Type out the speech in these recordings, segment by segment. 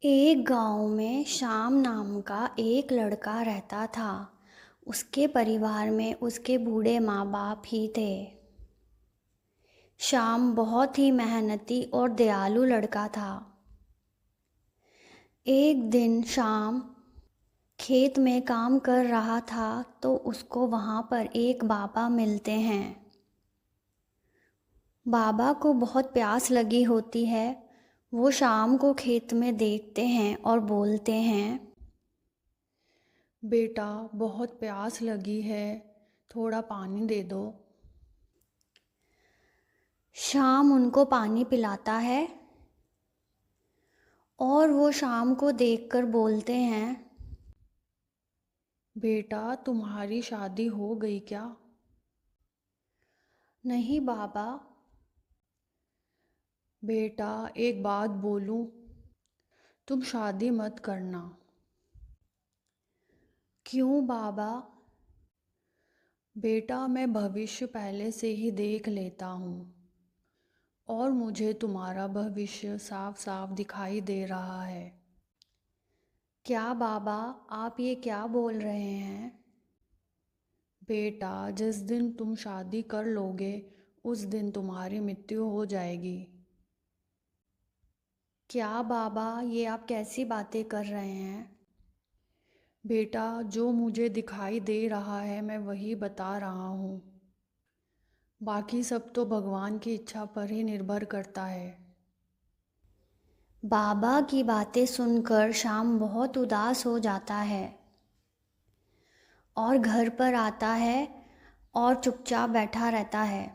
एक गांव में श्याम नाम का एक लड़का रहता था। उसके परिवार में उसके बूढ़े माँ बाप ही थे। श्याम बहुत ही मेहनती और दयालु लड़का था। एक दिन श्याम खेत में काम कर रहा था तो उसको वहाँ पर एक बाबा मिलते हैं। बाबा को बहुत प्यास लगी होती है। वो श्याम को खेत में देखते हैं और बोलते हैं, बेटा, बहुत प्यास लगी है, थोड़ा पानी दे दो। श्याम उनको पानी पिलाता है और वो श्याम को देखकर बोलते हैं, बेटा, तुम्हारी शादी हो गई क्या? नहीं बाबा। बेटा, एक बात बोलूं, तुम शादी मत करना। क्यों बाबा? बेटा, मैं भविष्य पहले से ही देख लेता हूँ और मुझे तुम्हारा भविष्य साफ साफ दिखाई दे रहा है। क्या बाबा, आप ये क्या बोल रहे हैं? बेटा, जिस दिन तुम शादी कर लोगे उस दिन तुम्हारी मृत्यु हो जाएगी। क्या बाबा, ये आप कैसी बातें कर रहे हैं? बेटा, जो मुझे दिखाई दे रहा है मैं वही बता रहा हूँ। बाकी सब तो भगवान की इच्छा पर ही निर्भर करता है। बाबा की बातें सुनकर श्याम बहुत उदास हो जाता है और घर पर आता है और चुपचाप बैठा रहता है।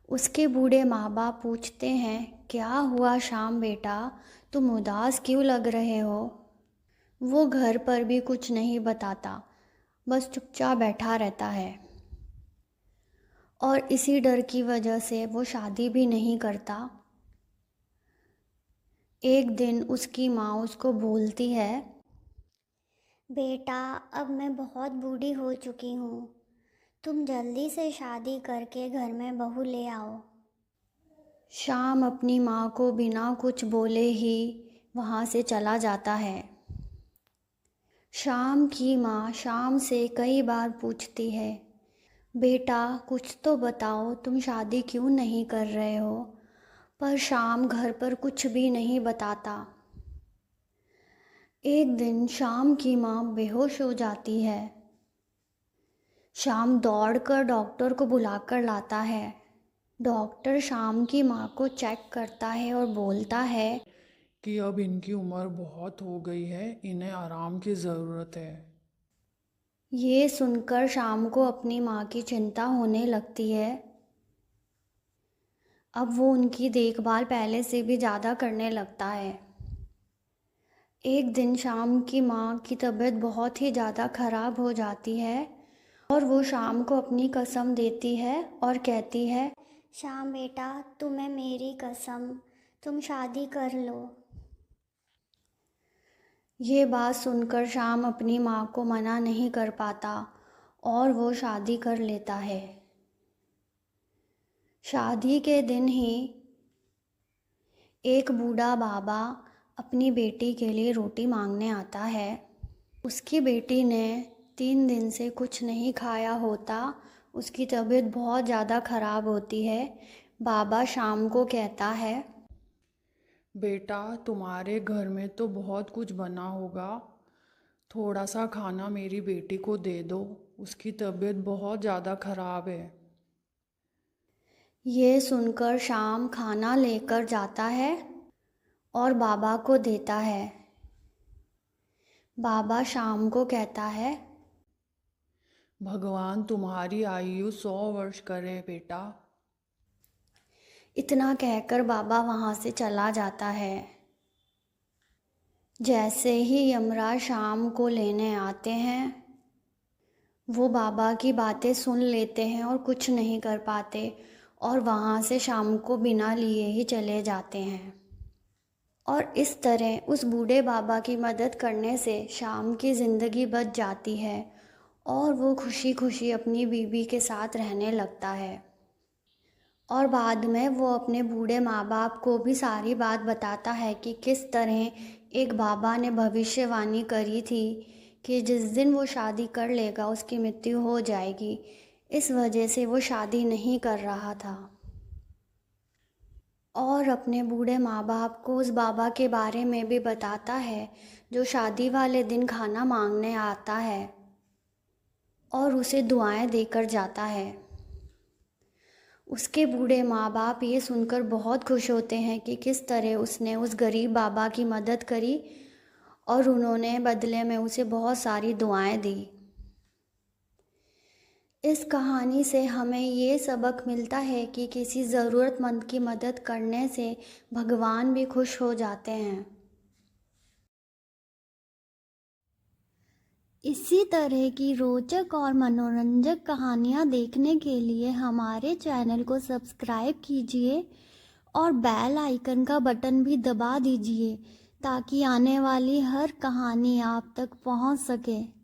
उसके बूढ़े माँ बाप पूछते हैं, क्या हुआ श्याम बेटा, तुम उदास क्यों लग रहे हो? वो घर पर भी कुछ नहीं बताता, बस चुपचाप बैठा रहता है और इसी डर की वजह से वो शादी भी नहीं करता। एक दिन उसकी माँ उसको बोलती है, बेटा, अब मैं बहुत बूढ़ी हो चुकी हूँ, तुम जल्दी से शादी करके घर में बहू ले आओ। श्याम अपनी माँ को बिना कुछ बोले ही वहाँ से चला जाता है। श्याम की माँ श्याम से कई बार पूछती है, बेटा कुछ तो बताओ, तुम शादी क्यों नहीं कर रहे हो? पर श्याम घर पर कुछ भी नहीं बताता। एक दिन श्याम की माँ बेहोश हो जाती है। श्याम दौड़कर डॉक्टर को बुलाकर लाता है। डॉक्टर श्याम की माँ को चेक करता है और बोलता है, कि अब इनकी उम्र बहुत हो गई है, इन्हें आराम की ज़रूरत है। ये सुनकर श्याम को अपनी माँ की चिंता होने लगती है। अब वो उनकी देखभाल पहले से भी ज़्यादा करने लगता है। एक दिन श्याम की माँ की तबीयत बहुत ही ज़्यादा ख़राब हो जाती है और वो श्याम को अपनी कसम देती है और कहती है, श्याम बेटा, तुम्हें मेरी कसम, तुम शादी कर लो। ये बात सुनकर श्याम अपनी माँ को मना नहीं कर पाता और वो शादी कर लेता है। शादी के दिन ही एक बूढ़ा बाबा अपनी बेटी के लिए रोटी मांगने आता है। उसकी बेटी ने 3 दिन से कुछ नहीं खाया होता। उसकी तबीयत बहुत ज़्यादा ख़राब होती है। बाबा शाम को कहता है, बेटा, तुम्हारे घर में तो बहुत कुछ बना होगा, थोड़ा सा खाना मेरी बेटी को दे दो, उसकी तबीयत बहुत ज़्यादा ख़राब है। ये सुनकर शाम खाना लेकर जाता है और बाबा को देता है। बाबा शाम को कहता है, भगवान तुम्हारी आयु 100 वर्ष करे बेटा। इतना कहकर बाबा वहाँ से चला जाता है। जैसे ही यमराज शाम को लेने आते हैं, वो बाबा की बातें सुन लेते हैं और कुछ नहीं कर पाते और वहाँ से शाम को बिना लिए ही चले जाते हैं। और इस तरह उस बूढ़े बाबा की मदद करने से शाम की ज़िंदगी बच जाती है और वो खुशी खुशी अपनी बीवी के साथ रहने लगता है। और बाद में वो अपने बूढ़े माँ बाप को भी सारी बात बताता है कि किस तरह एक बाबा ने भविष्यवाणी करी थी कि जिस दिन वो शादी कर लेगा उसकी मृत्यु हो जाएगी। इस वजह से वो शादी नहीं कर रहा था और अपने बूढ़े माँ बाप को उस बाबा के बारे में भी बताता है जो शादी वाले दिन खाना मांगने आता है और उसे दुआएं देकर जाता है। उसके बूढ़े माँ बाप ये सुनकर बहुत खुश होते हैं कि किस तरह उसने उस गरीब बाबा की मदद करी और उन्होंने बदले में उसे बहुत सारी दुआएं दी। इस कहानी से हमें ये सबक मिलता है कि किसी ज़रूरतमंद की मदद करने से भगवान भी खुश हो जाते हैं। इसी तरह की रोचक और मनोरंजक कहानियाँ देखने के लिए हमारे चैनल को सब्सक्राइब कीजिए और बेल आइकन का बटन भी दबा दीजिए ताकि आने वाली हर कहानी आप तक पहुंच सके।